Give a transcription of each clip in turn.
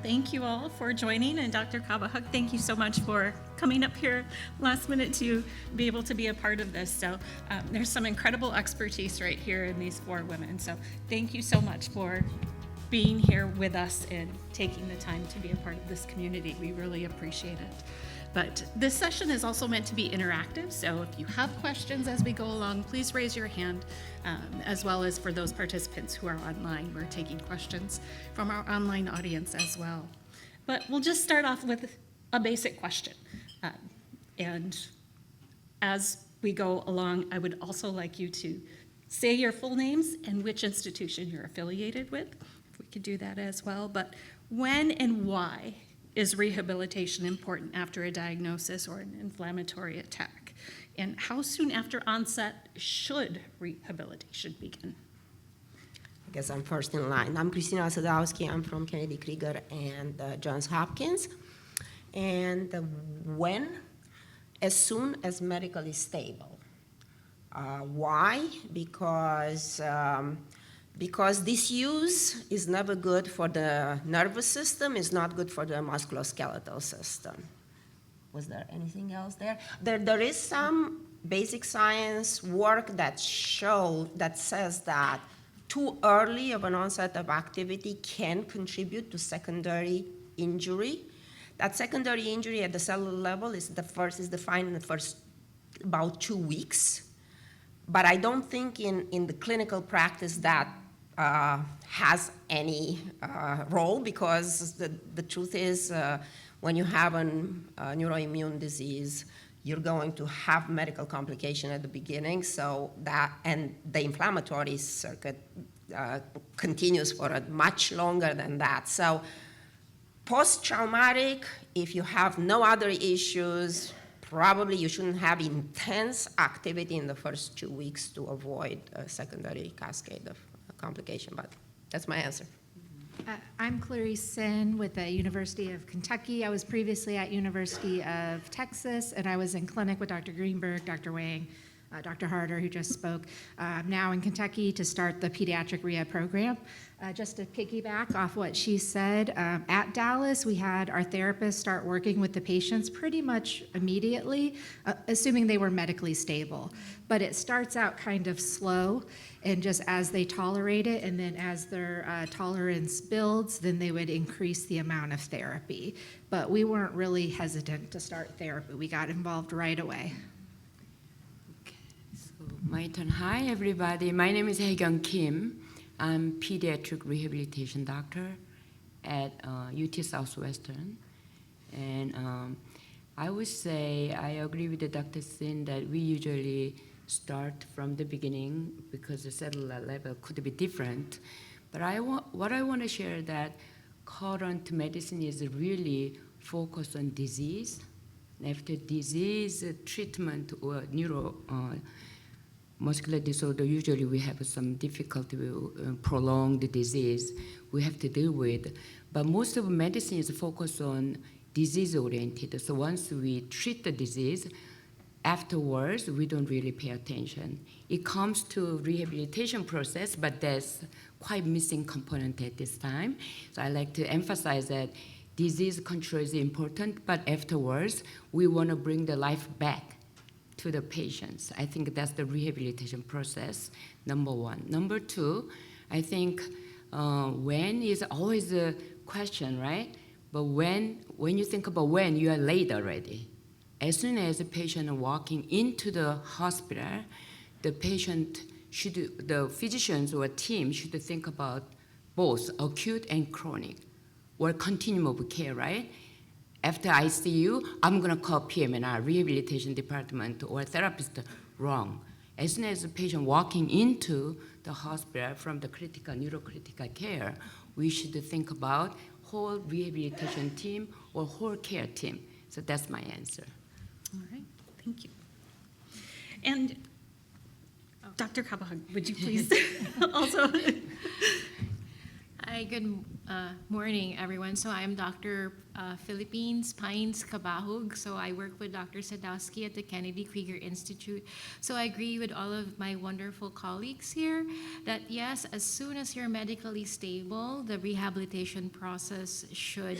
thank you all for joining. And Dr. Cabahug, thank you so much for coming up here last minute to be able to be a part of this. So there's some incredible expertise right here in these 4 women. So thank you so much for being here with us and taking the time to be a part of this community. We really appreciate it. But this session is also meant to be interactive, so if you have questions as we go along, please raise your hand, as well as for those participants who are online. We're taking questions from our online audience as well. But we'll just start off with a basic question. And as we go along, I would also like you to say your full names and which institution you're affiliated with, if we could do that as well. But when and why is rehabilitation important after a diagnosis or an inflammatory attack? And how soon after onset should rehabilitation begin? I guess I'm first in line. I'm Christina Sadowsky. I'm from Kennedy Krieger and Johns Hopkins. And when? As soon as medically stable. Why? Because disuse is never good for the nervous system, is not good for the musculoskeletal system. Was there anything else there? There is some basic science work that says that too early of an onset of activity can contribute to secondary injury. That secondary injury at the cellular level is defined in the first about 2 weeks. But I don't think in the clinical practice that has any role, because the truth is when you have a neuroimmune disease, you're going to have medical complication at the beginning, so that, and the inflammatory circuit continues for a much longer than that. So post-traumatic, if you have no other issues, probably you shouldn't have intense activity in the first 2 weeks to avoid a secondary cascade of complication, but that's my answer. I'm Clarice Sinn with the University of Kentucky. I was previously at University of Texas, and I was in clinic with Dr. Greenberg, Dr. Wang, Dr. Harder, who just spoke. I'm now in Kentucky to start the pediatric rehab program. Just to piggyback off what she said, at Dallas, we had our therapists start working with the patients pretty much immediately, assuming they were medically stable. But it starts out kind of slow, and just as they tolerate it, and then as their tolerance builds, then they would increase the amount of therapy. But we weren't really hesitant to start therapy. We got involved right away. Okay, so my turn. Hi, everybody. My name is Heakyung Kim. I'm pediatric rehabilitation doctor at UT Southwestern. And I would say I agree with Dr. Sinn that we usually start from the beginning because the cellular level could be different. But what I want to share that current medicine is really focused on disease. After disease treatment or muscular disorder, usually we have some difficulty with prolonged disease we have to deal with. But most of medicine is focused on disease-oriented. So once we treat the disease, afterwards, we don't really pay attention. It comes to rehabilitation process, but there's quite missing component at this time. So I like to emphasize that disease control is important, but afterwards, we want to bring the life back to the patients. I think that's the rehabilitation process, number one. Number two, I think when is always a question, right? But when you think about when, you are late already. As soon as a patient is walking into the hospital, the physicians or team should think about both acute and chronic, or continuum of care, right? After ICU, I'm gonna call PM&R, rehabilitation department, or therapist. Wrong. As soon as the patient walking into the hospital from the neurocritical care, we should think about whole rehabilitation team or whole care team. So that's my answer. All right, thank you. And Dr. Cabahug, would you please also? Hi, good morning, everyone. So I'm Dr. Philippines Pines Cabahug. So I work with Dr. Sadowsky at the Kennedy Krieger Institute. So I agree with all of my wonderful colleagues here that yes, as soon as you're medically stable, the rehabilitation process should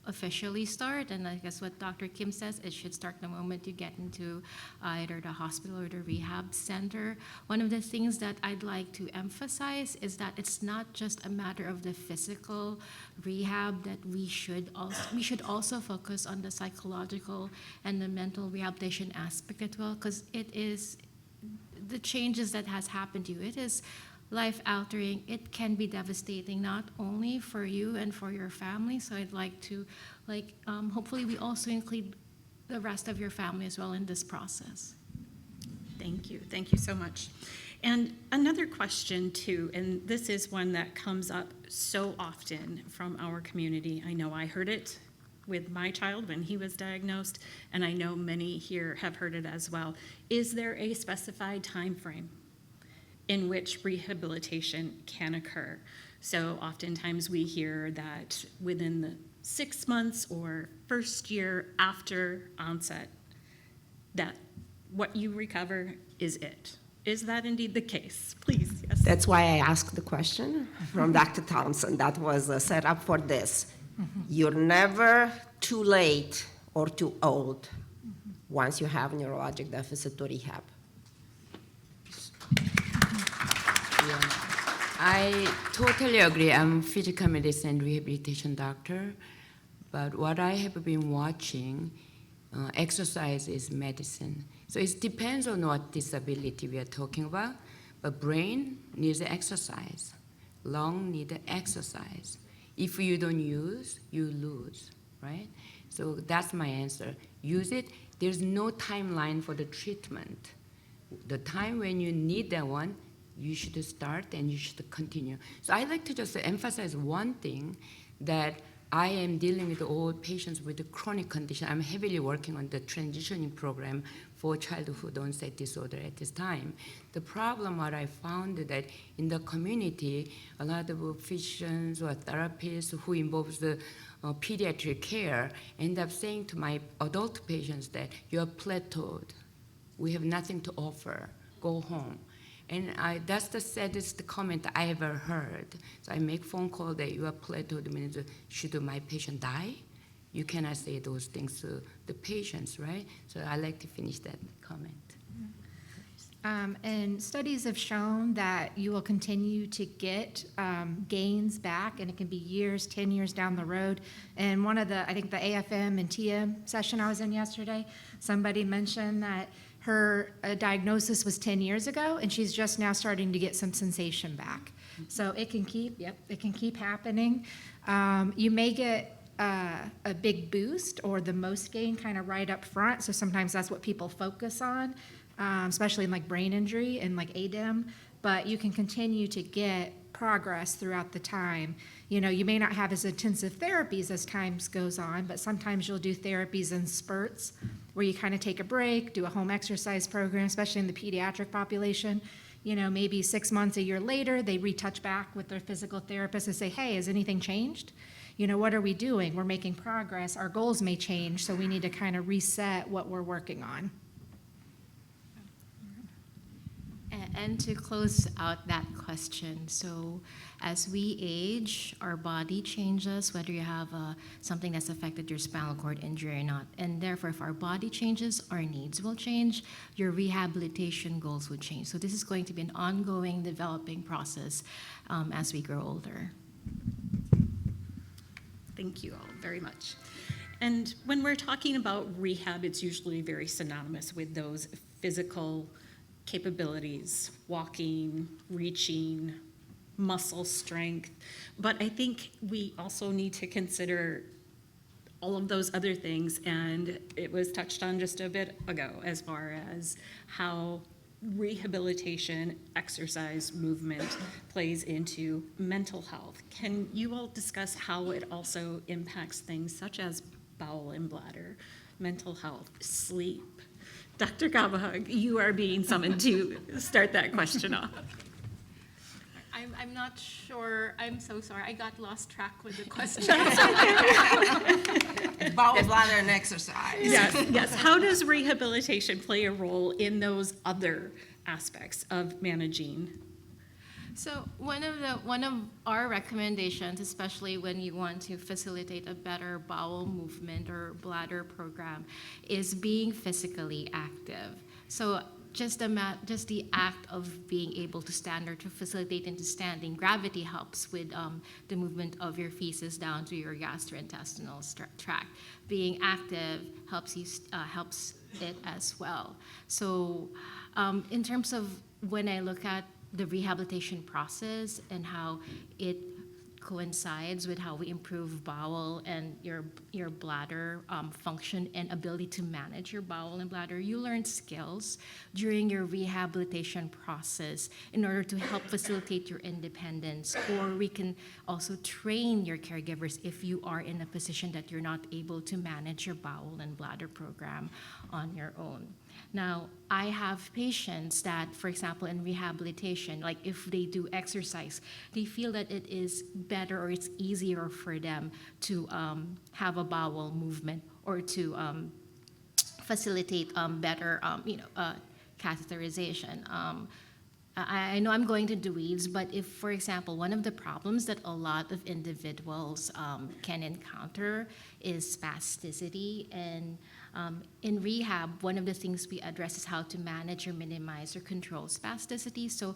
officially start. And I guess what Dr. Kim says, it should start the moment you get into either the hospital or the rehab center. One of the things that I'd like to emphasize is that it's not just a matter of the physical rehab, that we should also focus on the psychological and the mental rehabilitation aspect as well, because it is the changes that has happened to you. It is life-altering. It can be devastating, not only for you and for your family. So I'd like to, hopefully we also include the rest of your family as well in this process. Thank you. Thank you so much. And another question too, and this is one that comes up so often from our community. I know I heard it with my child when he was diagnosed, and I know many here have heard it as well. Is there a specified time frame in which rehabilitation can occur? So oftentimes we hear that within the 6 months or first year after onset, that what you recover is it. Is that indeed the case? Please, yes. That's why I asked the question from Dr. Thompson. That was set up for this. You're never too late or too old once you have neurologic deficit to rehab. Yeah, I totally agree. I'm physical medicine and rehabilitation doctor, but what I have been watching, exercise is medicine. So it depends on what disability we are talking about, but brain needs exercise, lung needs exercise. If you don't use, you lose, right? So that's my answer. Use it. There's no timeline for the treatment. The time when you need that one, you should start and you should continue. So I'd like to just emphasize one thing, that I am dealing with old patients with a chronic condition. I'm heavily working on the transitioning program for childhood onset disorder at this time. The problem, what I found, that in the community, a lot of physicians or therapists who involves the pediatric care end up saying to my adult patients that you're plateaued. We have nothing to offer. Go home. And that's the saddest comment I ever heard. So I make phone call that you are plateaued, means should my patient die? You cannot say those things to the patients, right? So I like to finish that comment. And studies have shown that you will continue to get gains back, and it can be years, 10 years down the road. And one of the, I think the AFM and TM session I was in yesterday, somebody mentioned that her diagnosis was 10 years ago, and she's just now starting to get some sensation back. So it can keep, it can keep happening. You may get a big boost or the most gain kind of right up front. So sometimes that's what people focus on, especially in like brain injury and like ADEM. But you can continue to get progress throughout the time. You know, you may not have as intensive therapies as time goes on, but sometimes you'll do therapies in spurts where you kind of take a break, do a home exercise program, especially in the pediatric population. You know, maybe 6 months, a year later, they retouch back with their physical therapist and say, hey, has anything changed? You know, what are we doing? We're making progress. Our goals may change, so we need to kind of reset what we're working on. And to close out that question, so as we age, our body changes, whether you have something that's affected your spinal cord injury or not. And therefore, if our body changes, our needs will change, your rehabilitation goals will change. So this is going to be an ongoing developing process as we grow older. Thank you all very much. And when we're talking about rehab, it's usually very synonymous with those physical capabilities, walking, reaching, muscle strength. But I think we also need to consider all of those other things, and it was touched on just a bit ago as far as how rehabilitation, exercise, movement plays into mental health. Can you all discuss how it also impacts things such as bowel and bladder, mental health, sleep? Dr. Cabahug, you are being summoned to start that question off. I'm not sure. I'm so sorry. I got lost track with the question. Bowel, bladder, and exercise. Yes, yes. How does rehabilitation play a role in those other aspects of managing? So one of our recommendations, especially when you want to facilitate a better bowel movement or bladder program, is being physically active. So just the act of being able to stand or to facilitate into standing, gravity helps with the movement of your feces down to your gastrointestinal tract. Being active helps it as well. So in terms of when I look at the rehabilitation process and how it coincides with how we improve bowel and your bladder function and ability to manage your bowel and bladder, you learn skills during your rehabilitation process in order to help facilitate your independence. Or we can also train your caregivers if you are in a position that you're not able to manage your bowel and bladder program on your own. Now, I have patients that, for example, in rehabilitation, like if they do exercise, they feel that it is better or it's easier for them to have a bowel movement or to facilitate better, catheterization. I know I'm going to the weeds, but if, for example, one of the problems that a lot of individuals can encounter is spasticity, and in rehab, one of the things we address is how to manage or minimize or control spasticity. So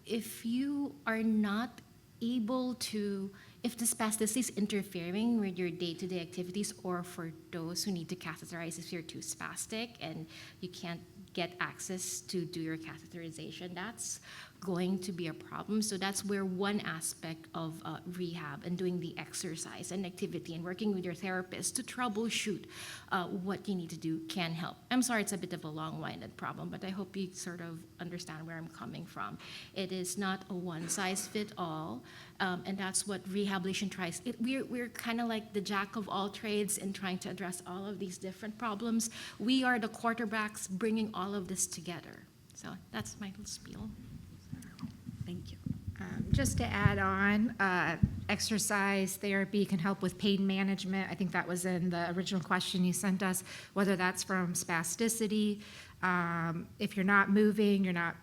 if you are not able to, if the spasticity is interfering with your day-to-day activities, or for those who need to catheterize, if you're too spastic and you can't get access to do your catheterization, that's going to be a problem. So that's where one aspect of rehab and doing the exercise and activity and working with your therapist to troubleshoot what you need to do can help. I'm sorry it's a bit of a long-winded problem, but I hope you sort of understand where I'm coming from. It is not a one-size-fits-all, and that's what rehabilitation tries. We're kind of like the jack of all trades in trying to address all of these different problems. We are the quarterbacks bringing all of this together. So that's my little spiel. Thank you. Just to add on, exercise therapy can help with pain management. I think that was in the original question you sent us, whether that's from spasticity. If you're not moving, you're not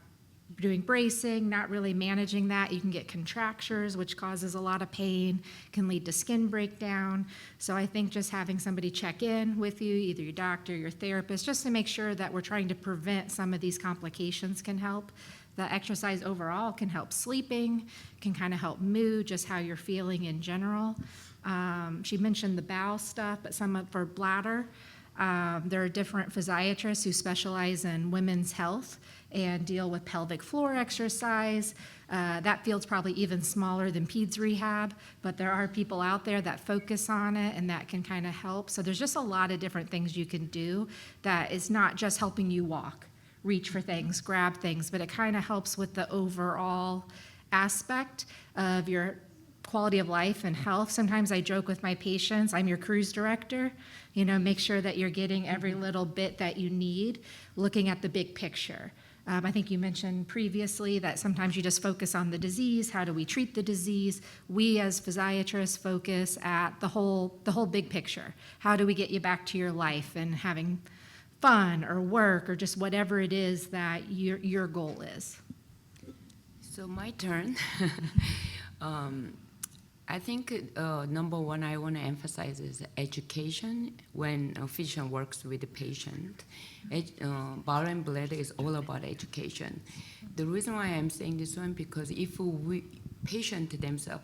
doing bracing, not really managing that, you can get contractures, which causes a lot of pain, can lead to skin breakdown. So I think just having somebody check in with you, either your doctor, your therapist, just to make sure that we're trying to prevent some of these complications can help. The exercise overall can help sleeping, can kind of help mood, just how you're feeling in general. She mentioned the bowel stuff, but for bladder, there are different physiatrists who specialize in women's health and deal with pelvic floor exercise. That field's probably even smaller than peds rehab, but there are people out there that focus on it and that can kind of help. So there's just a lot of different things you can do that is not just helping you walk, reach for things, grab things, but it kind of helps with the overall aspect of your quality of life and health. Sometimes I joke with my patients, I'm your cruise director, make sure that you're getting every little bit that you need, looking at the big picture. I think you mentioned previously that sometimes you just focus on the disease, how do we treat the disease? We as physiatrists focus at the whole big picture. How do we get you back to your life and having fun or work or just whatever it is that your goal is? So my turn. I think number one I want to emphasize is education when a physician works with the patient. Bowel and bladder is all about education. The reason why I'm saying this one, because if patient themselves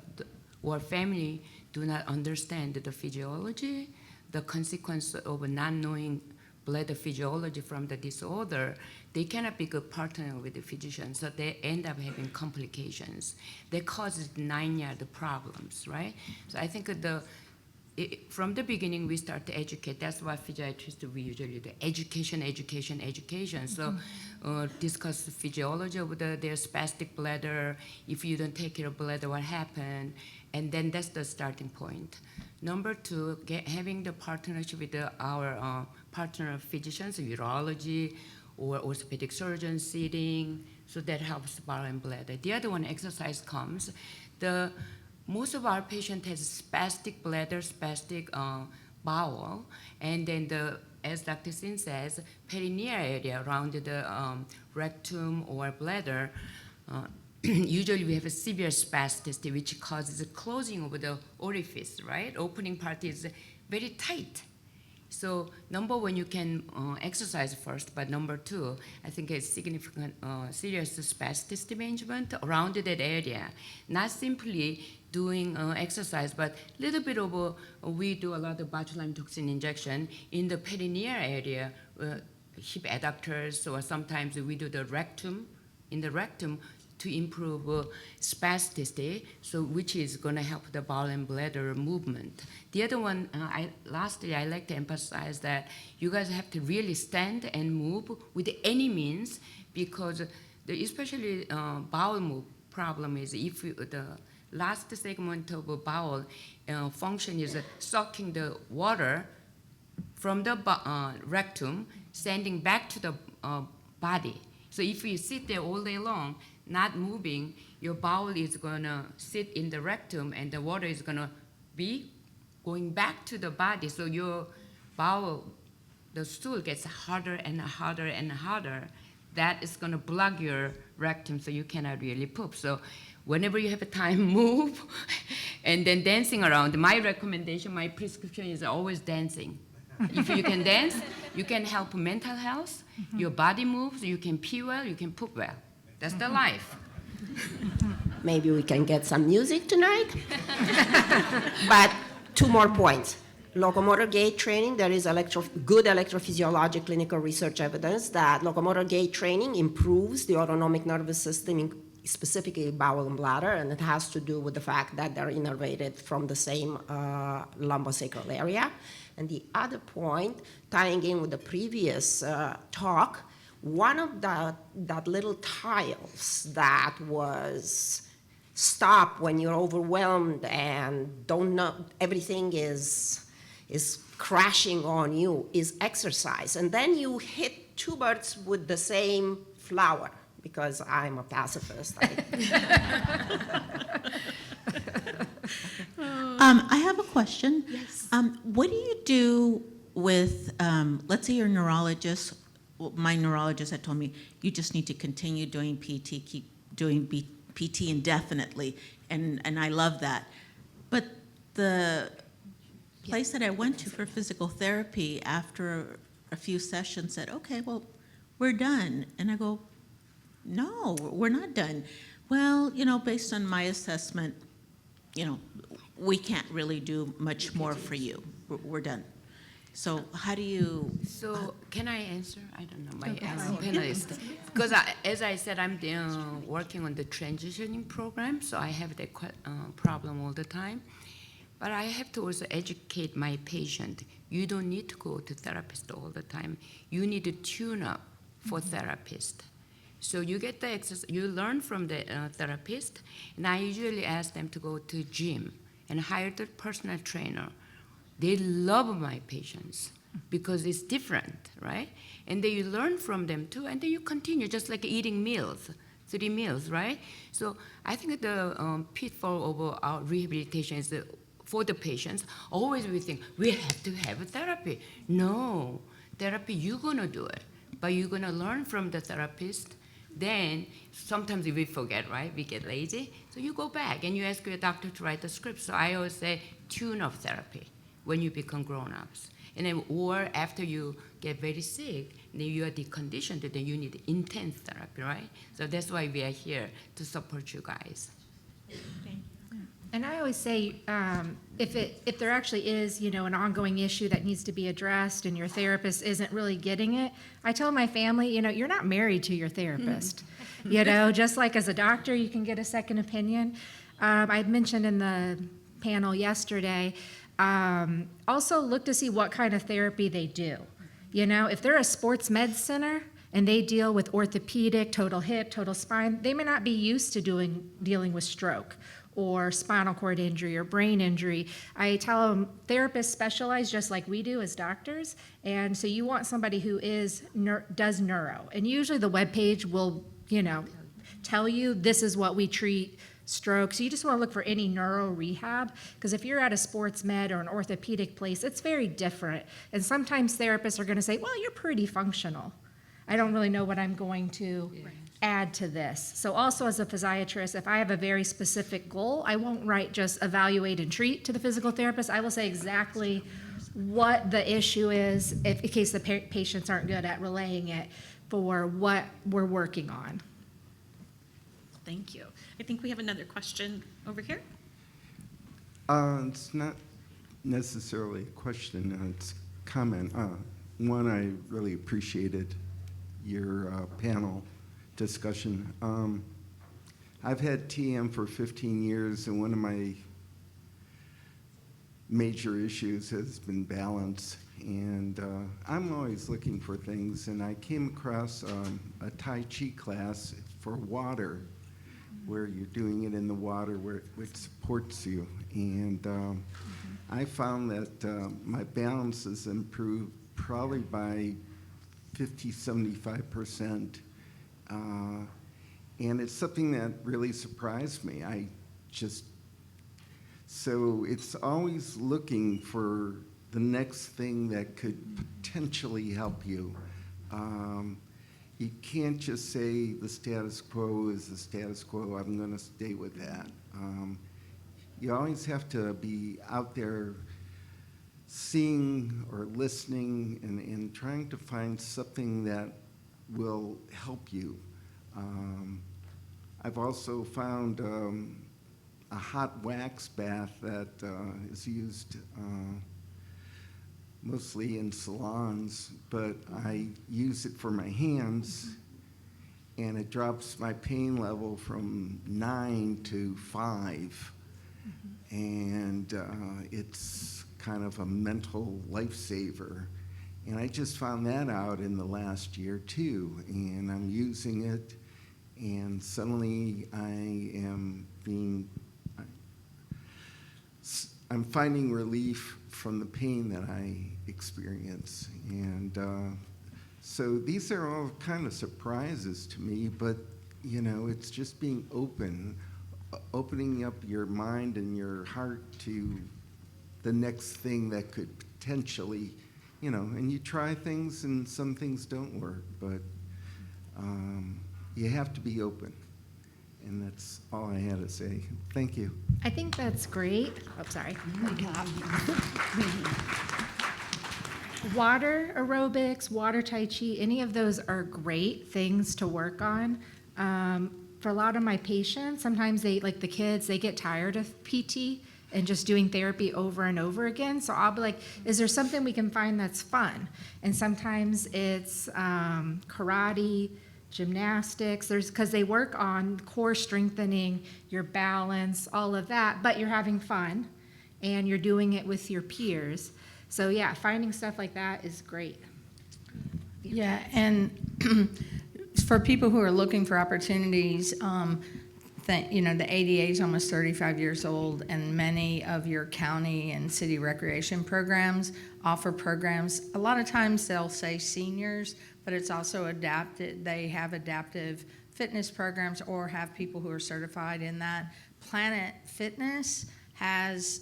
or family do not understand the physiology, the consequence of not knowing bladder physiology from the disorder, they cannot be good partner with the physician, so they end up having complications. They cause 9-yard problems, right? So I think from the beginning we start to educate. That's why physiatrists we usually do education. So discuss the physiology of their spastic bladder. If you don't take care of bladder, what happened? And then that's the starting point. Number two, having the partnership with our partner physicians, urology or orthopedic surgeon sitting, So that helps bowel and bladder. The other one, exercise comes. Most of our patient has spastic bladder, spastic bowel, and then as Dr. Sinn says, perineal area around the rectum or bladder, usually we have a severe spasticity, which causes a closing of the orifice, right? Opening part is very tight. So number one, you can exercise first, but number two, I think it's significant serious spasticity management around that area. Not simply doing exercise, but a little bit of, we do a lot of botulinum toxin injection in the perineal area, hip adductors, or sometimes we do the rectum, in the rectum, to improve spasticity, so which is going to help the bowel and bladder movement. The other one, lastly, I like to emphasize that you guys have to really stand and move with any means, because especially bowel move problem is if the last segment of a bowel function is sucking the water from the rectum, sending back to the body. So if you sit there all day long, not moving, your bowel is gonna sit in the rectum and the water is gonna be going back to the body. So your bowel, the stool gets harder and harder and harder. That is gonna block your rectum so you cannot really poop. So whenever you have a time, move, and then dancing around. My recommendation, my prescription is always dancing. If you can dance, you can help mental health, your body moves, you can pee well, you can poop well. That's the life. Maybe we can get some music tonight. But 2 more points. Locomotor gait training, there is good electrophysiologic clinical research evidence that locomotor gait training improves the autonomic nervous system, specifically bowel and bladder, and it has to do with the fact that they're innervated from the same lumbosacral area. And the other point, tying in with the previous talk, one of that little tiles that was stop when you're overwhelmed and don't know, everything is crashing on you, is exercise. And then you hit 2 birds with the same flower, because I'm a pacifist. I have a question. Yes. What do you do with, let's say you're a neurologist. Well, my neurologist had told me, you just need to continue doing PT, keep doing PT indefinitely, and I love that. But the place that I went to for physical therapy after a few sessions said, okay, well, we're done. And I go, no, we're not done. Well, based on my assessment, we can't really do much more for you. We're done. So how do you? So can I answer? I don't know, my panelist. Because as I said, I'm working on the transitioning program, so I have that problem all the time. But I have to also educate my patient. You don't need to go to therapist all the time. You need to tune up for therapist. So you get the exercise, you learn from the therapist, and I usually ask them to go to gym and hire the personal trainer. They love my patients because it's different, right? And then you learn from them too, and then you continue, just like eating meals, 3 meals, right? So I think the pitfall of our rehabilitation is for the patients, always we think, we have to have a therapy. No, therapy, you're gonna do it, but you're gonna learn from the therapist. Then sometimes we forget, right? We get lazy. So you go back and you ask your doctor to write the script. So I always say tune-up therapy when you become grown-ups. And then, or after you get very sick, then you are deconditioned, then you need intense therapy, right? So that's why we are here to support you guys. And I always say, if there actually is, an ongoing issue that needs to be addressed and your therapist isn't really getting it, I tell my family, you're not married to your therapist. Just like as a doctor, you can get a second opinion. I mentioned in the panel yesterday, also look to see what kind of therapy they do. If they're a sports med center and they deal with orthopedic, total hip, total spine, they may not be used to dealing with stroke or spinal cord injury or brain injury. I tell them therapists specialize just like we do as doctors, and so you want somebody who does neuro. And usually the webpage will, tell you this is what we treat stroke. So you just want to look for any neuro rehab, because if you're at a sports med or an orthopedic place, it's very different. And sometimes therapists are going to say, well, you're pretty functional. I don't really know what I'm going to add to this. So also as a physiatrist, if I have a very specific goal, I won't write just evaluate and treat to the physical therapist. I will say exactly what the issue is in case the patients aren't good at relaying it for what we're working on. Thank you. I think we have another question over here. It's not necessarily a question, it's a comment. One, I really appreciated your panel discussion. I've had TM for 15 years, and one of my major issues has been balance. And I'm always looking for things, and I came across a Tai Chi class for water, where you're doing it in the water where it supports you. And I found that my balance has improved probably by 50, 75%. And it's something that really surprised me. So it's always looking for the next thing that could potentially help you. You can't just say the status quo is the status quo, I'm gonna stay with that. You always have to be out there seeing or listening and trying to find something that will help you. I've also found a hot wax bath that is used mostly in salons, but I use it for my hands, and it drops my pain level from 9 to 5. And it's kind of a mental lifesaver. And I just found that out in the last year too, and I'm using it, and suddenly I'm finding relief from the pain that I experience. And so these are all kind of surprises to me, but you know, it's just being opening up your mind and your heart to the next thing that could potentially, you know, and you try things and some things don't work, but you have to be open. And that's all I had to say. Thank you. I think that's great. Oh, sorry. Water aerobics, water tai chi, any of those are great things to work on. For a lot of my patients, sometimes they, like the kids, they get tired of PT and just doing therapy over and over again. So I'll be like, is there something we can find that's fun? And sometimes it's karate, gymnastics, because they work on core strengthening, your balance, all of that, but you're having fun and you're doing it with your peers. So yeah, finding stuff like that is great. Yeah, and for people who are looking for opportunities, you know, the ADA is almost 35 years old, and many of your county and city recreation programs offer programs. A lot of times they'll say seniors, but it's also adapted. They have adaptive fitness programs or have people who are certified in that. Planet Fitness has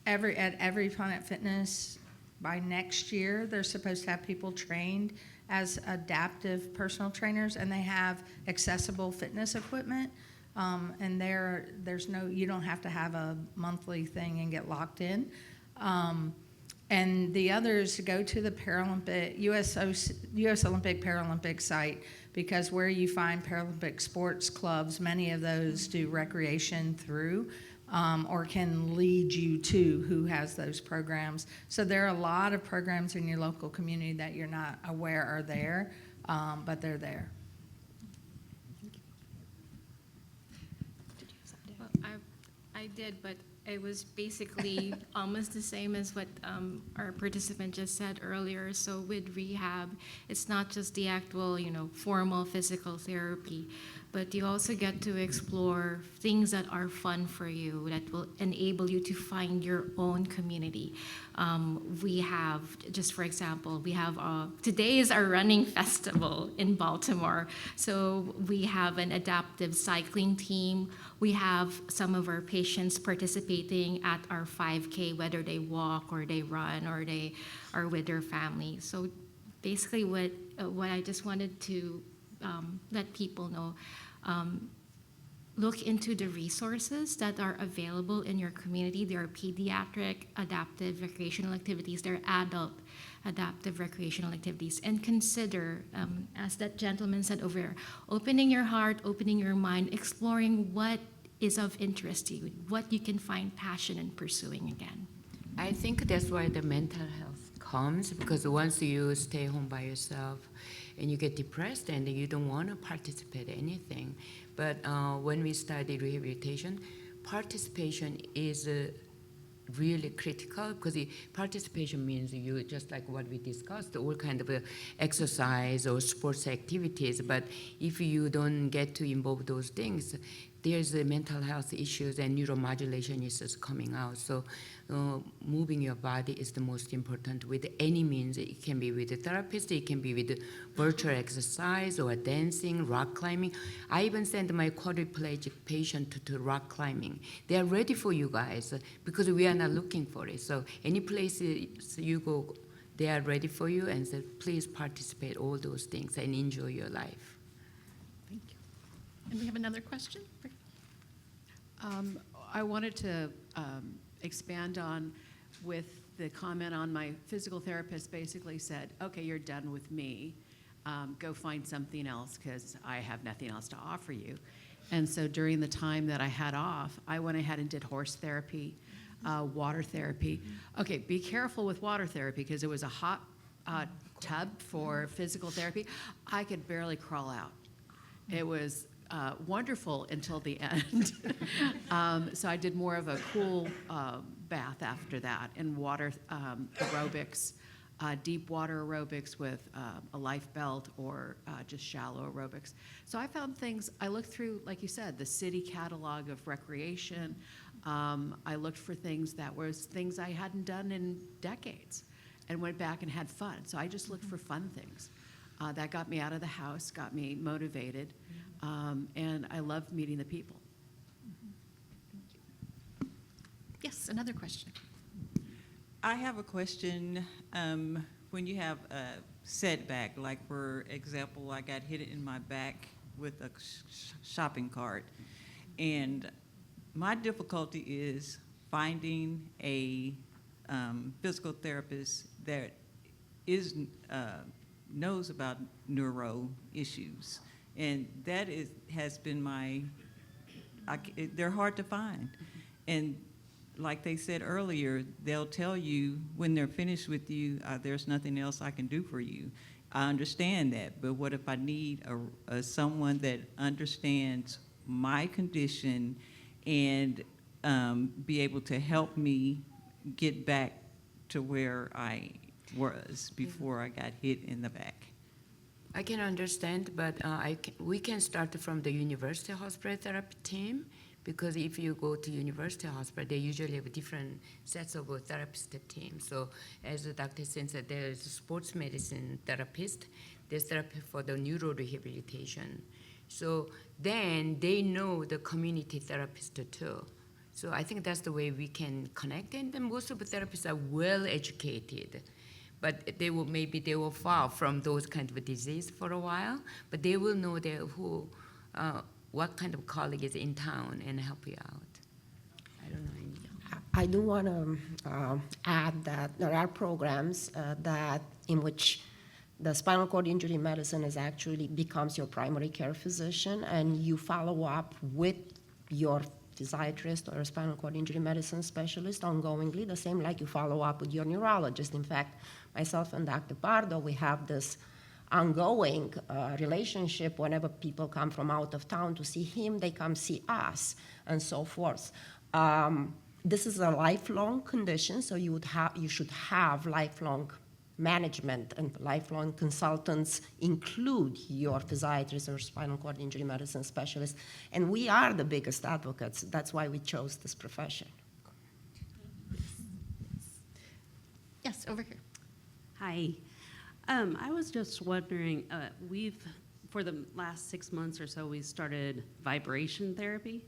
at every Planet Fitness by next year, they're supposed to have people trained as adaptive personal trainers, and they have accessible fitness equipment. And you don't have to have a monthly thing and get locked in. And the others, go to the Paralympic, US Olympic Paralympic site, because where you find Paralympic sports clubs, many of those do recreation through, or can lead you to who has those programs. So there are a lot of programs in your local community that you're not aware are there, but they're there. Well, I did, but it was basically almost the same as what our participant just said earlier. So with rehab, it's not just the actual, formal physical therapy. but you also get to explore things that are fun for you, that will enable you to find your own community. We have, just for example, we have, today is our running festival in Baltimore. So we have an adaptive cycling team. We have some of our patients participating at our 5K, whether they walk or they run or they are with their family. So basically what I just wanted to let people know, look into the resources that are available in your community. There are pediatric adaptive recreational activities, there are adult adaptive recreational activities, and consider, as that gentleman said over there, opening your heart, opening your mind, exploring what is of interest to you, what you can find passion in pursuing again. I think that's why the mental health comes, because once you stay home by yourself and you get depressed and you don't want to participate in anything. But when we study rehabilitation, participation is really critical, because participation means you, just like what we discussed, all kind of exercise or sports activities. But if you don't get to involve those things, there's mental health issues and neuromodulation issues coming out. So moving your body is the most important with any means. It can be with a therapist, it can be with virtual exercise or dancing, rock climbing. I even send my quadriplegic patient to rock climbing. They are ready for you guys because we are not looking for it. So any place you go, they are ready for you, and so please participate all those things and enjoy your life. Thank you. And we have another question? I wanted to expand on with the comment on my physical therapist basically said, okay, you're done with me. Go find something else because I have nothing else to offer you. And so during the time that I had off, I went ahead and did horse therapy, water therapy. Okay, be careful with water therapy because it was a hot tub for physical therapy. I could barely crawl out. It was wonderful until the end. So I did more of a cool bath after that, and water aerobics, deep water aerobics with a life belt, or just shallow aerobics. So I found things, I looked through, like you said, the city catalog of recreation. I looked for things that was things I hadn't done in decades and went back and had fun. So I just looked for fun things. That got me out of the house, got me motivated. And I loved meeting the people. Yes, another question. I have a question. When you have a setback, like for example, I got hit in my back with a shopping cart, and my difficulty is finding a physical therapist that knows about neuro issues. And that has been they're hard to find. And like they said earlier, they'll tell you when they're finished with you, there's nothing else I can do for you. I understand that, but what if I need someone that understands my condition and be able to help me get back to where I was before I got hit in the back? I can understand, but we can start from the university hospital therapy team, because if you go to university hospital, they usually have different sets of therapist teams. So as Dr. Sinn said, there's a sports medicine therapist, there's therapy for the neuro rehabilitation. So then they know the community therapist too. So I think that's the way we can connect, and then most of the therapists are well educated. But they will far from those kind of disease for a while, but they will know what kind of colleague is in town and help you out. I don't know. I do want to add that there are programs that in which the spinal cord injury medicine is actually becomes your primary care physician, and you follow up with your physiatrist or a spinal cord injury medicine specialist ongoingly, the same like you follow up with your neurologist. In fact, myself and Dr. Pardo, we have this ongoing relationship. Whenever people come from out of town to see him, they come see us, and so forth. This is a lifelong condition, so you should have lifelong management and lifelong consultants include your physiatrist or spinal cord injury medicine specialist. And we are the biggest advocates. That's why we chose this profession. Yes, over here. Hi. I was just wondering, for the last 6 months or so, we started vibration therapy.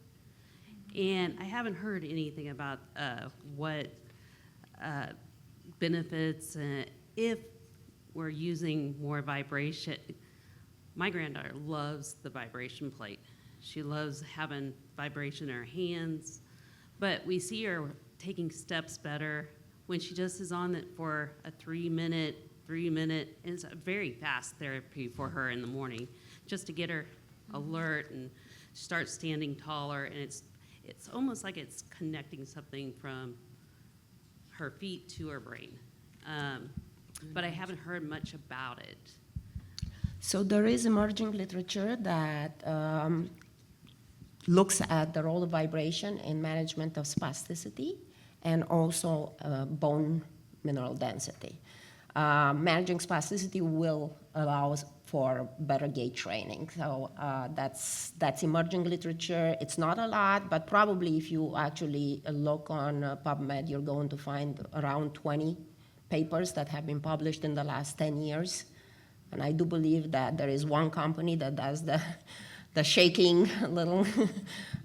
And I haven't heard anything about what benefits, if we're using more vibration. My granddaughter loves the vibration plate. She loves having vibration in her hands. But we see her taking steps better when she just is on it for a 3-minute, and it's a very fast therapy for her in the morning, just to get her alert and start standing taller. And it's almost like it's connecting something from her feet to her brain. But I haven't heard much about it. So there is emerging literature that looks at the role of vibration in management of spasticity and also bone mineral density. Managing spasticity will allow us for better gait training. So that's emerging literature. It's not a lot, but probably if you actually look on PubMed, you're going to find around 20 papers that have been published in the last 10 years. And I do believe that there is one company that does the shaking little,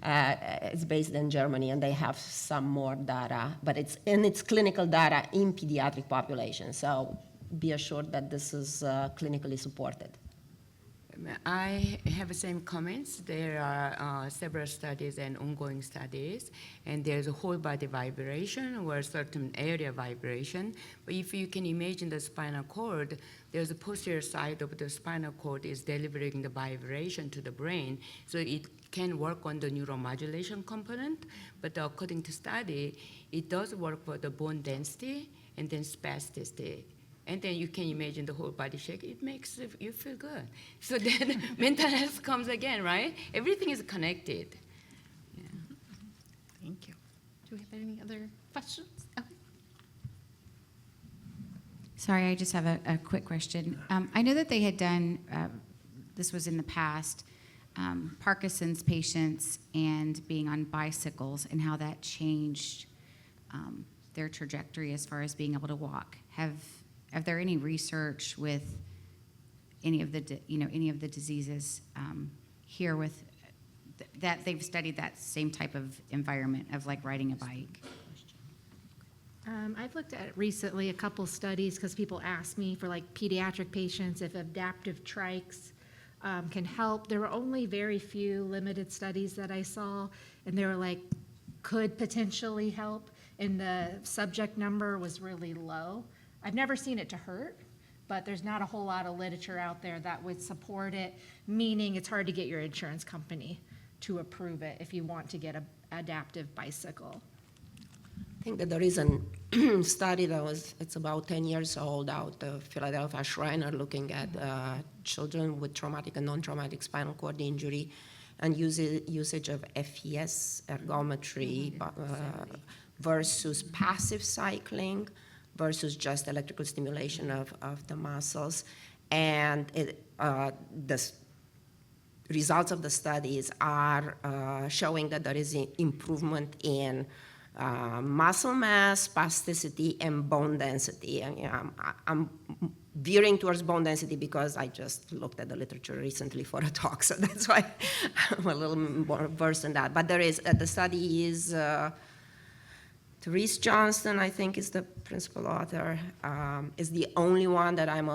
it's based in Germany, and they have some more data, but it's clinical data in pediatric population. So be assured that this is clinically supported. I have the same comments. There are several studies and ongoing studies, and there's a whole body vibration or a certain area vibration. But if you can imagine the spinal cord, there's a posterior side of the spinal cord is delivering the vibration to the brain, so it can work on the neuromodulation component. But according to study, it does work for the bone density and then spasticity. And then you can imagine the whole body shake. It makes you feel good. So then mental health comes again, right? Everything is connected. Yeah. Thank you. Do we have any other questions? Okay. Sorry, I just have a quick question. I know that they had done, this was in the past, Parkinson's patients and being on bicycles and how that changed their trajectory as far as being able to walk. Have there any research with any of the diseases here with that they've studied that same type of environment of like riding a bike? I've looked at recently a couple studies because people ask me for like pediatric patients if adaptive trikes can help. There were only very few limited studies that I saw, and they were like, could potentially help, and the subject number was really low. I've never seen it to hurt, but there's not a whole lot of literature out there that would support it, meaning it's hard to get your insurance company to approve it if you want to get an adaptive bicycle. I think that there is a study it's about 10 years old out of Philadelphia Shriner looking at children with traumatic and non-traumatic spinal cord injury and usage of FES ergometry versus passive cycling versus just electrical stimulation of the muscles. And the results of the studies are showing that there is an improvement in muscle mass, spasticity, and bone density. And, I'm veering towards bone density because I just looked at the literature recently for a talk, so that's why I'm a little more versed in that. But there is, the study is, Therese Johnston, I think, is the principal author, is the only one that I'm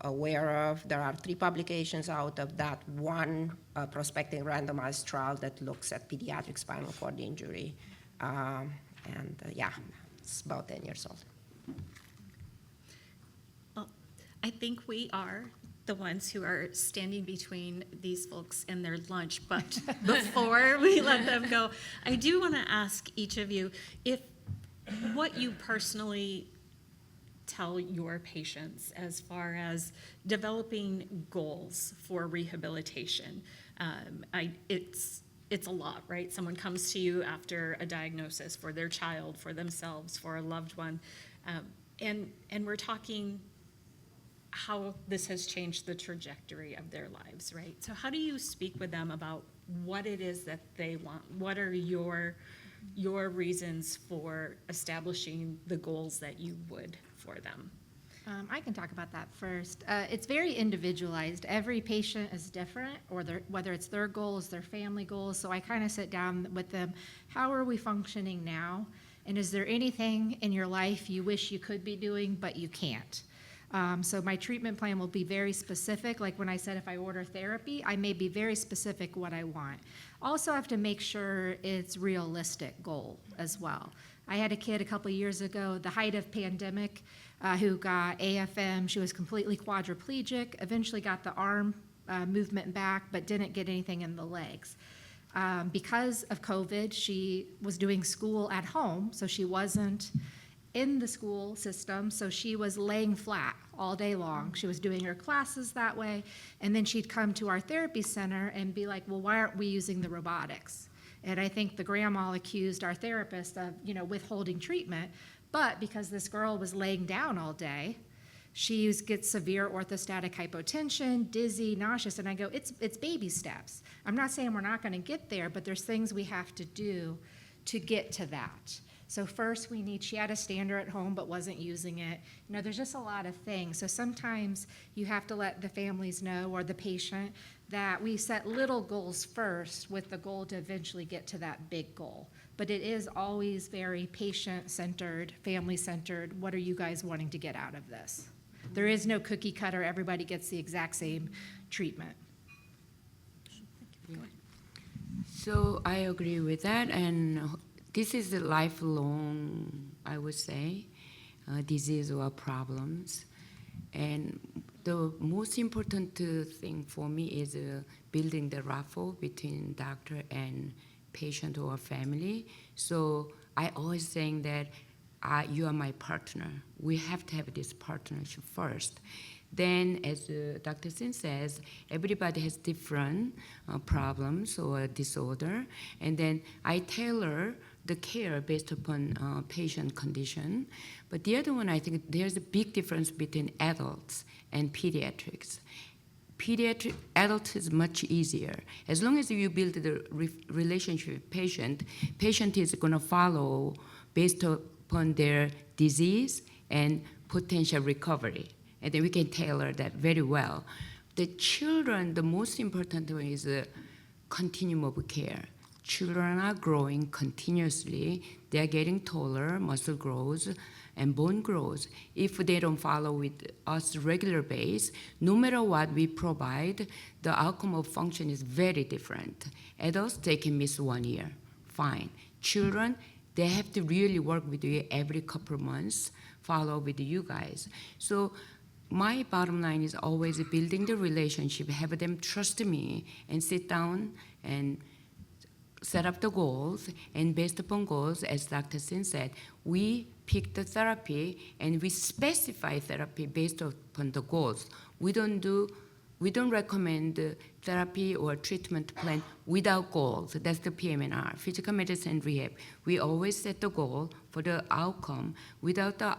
aware of. There are 3 publications out of that one prospective randomized trial that looks at pediatric spinal cord injury. Yeah, it's about 10 years old. Well, I think we are the ones who are standing between these folks and their lunch, but before we let them go, I do want to ask each of you if what you personally tell your patients as far as developing goals for rehabilitation. It's a lot, right? Someone comes to you after a diagnosis for their child, for themselves, for a loved one. and we're talking how this has changed the trajectory of their lives, right? So how do you speak with them about what it is that they want? What are your reasons for establishing the goals that you would for them? I can talk about that first. It's very individualized. Every patient is different, or whether it's their goals, their family goals. So I kind of sit down with them. How are we functioning now? And is there anything in your life you wish you could be doing, but you can't? So my treatment plan will be very specific. Like when I said if I order therapy, I may be very specific what I want. Also have to make sure it's realistic goal as well. I had a kid a couple years ago, the height of pandemic, who got AFM. She was completely quadriplegic, eventually got the arm movement back, but didn't get anything in the legs. Because of COVID, she was doing school at home, so she wasn't in the school system, so she was laying flat all day long. She was doing her classes that way, and then she'd come to our therapy center and be like, well, why aren't we using the robotics? And I think the grandma accused our therapist of, withholding treatment, but because this girl was laying down all day, she gets severe orthostatic hypotension, dizzy, nauseous, and I go, it's baby steps. I'm not saying we're not gonna get there, but there's things we have to do to get to that. So first she had a stander at home but wasn't using it. There's just a lot of things. So sometimes you have to let the families know or the patient that we set little goals first with the goal to eventually get to that big goal. But it is always very patient-centered, family-centered. What are you guys wanting to get out of this? There is no cookie cutter. Everybody gets the exact same treatment. So I agree with that, and this is a lifelong, I would say, disease or problems. And the most important thing for me is building the rapport between doctor and patient or family. So I always saying that you are my partner. We have to have this partnership first. Then, as Dr. Sinn says, everybody has different problems or disorder, and then I tailor the care based upon patient condition. But the other one, I think there's a big difference between adults and pediatrics. Pediatric adults is much easier. As long as you build the relationship with patient is going to follow based upon their disease and potential recovery. And then we can tailor that very well. The children, the most important one is the continuum of care. Children are growing continuously. They are getting taller, muscle grows, and bone grows. If they don't follow with us regular base, no matter what we provide, the outcome of function is very different. Adults, they can miss 1 year, fine. Children, they have to really work with you every couple of months, follow with you guys. So my bottom line is always building the relationship, have them trust me, and sit down and set up the goals, and based upon goals, as Dr. Sinn said, we pick the therapy and we specify therapy based upon the goals. We don't recommend therapy or treatment plan without goals. That's the PMNR, physical medicine rehab. We always set the goal for the outcome. Without the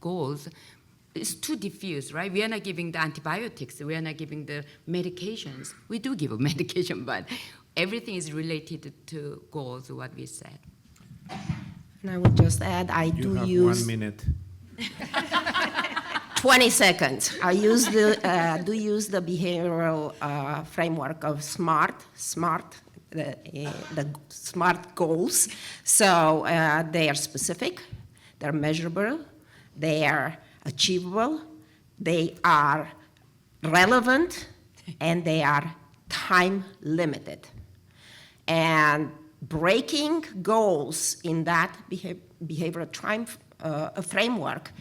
goals, it's too diffuse, right? We are not giving the antibiotics. We are not giving the medications. We do give a medication, but everything is related to goals, what we said. And I would just add, I do use... You have 1 minute. 20 seconds. I do use the behavioral framework of the SMART goals. So they are specific, they're measurable, they are achievable, they are relevant, and they are time limited. And breaking goals in that behavioral framework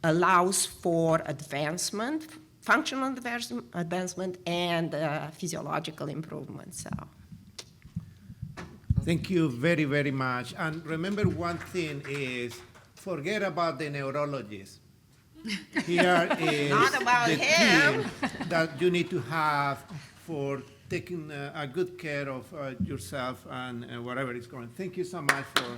allows for advancement, functional advancement, and physiological improvement. So. Thank you very, very much. And remember one thing is, forget about the neurologist. Here is Not about the him. team that you need to have for taking a good care of yourself and whatever is going. Thank you so much for.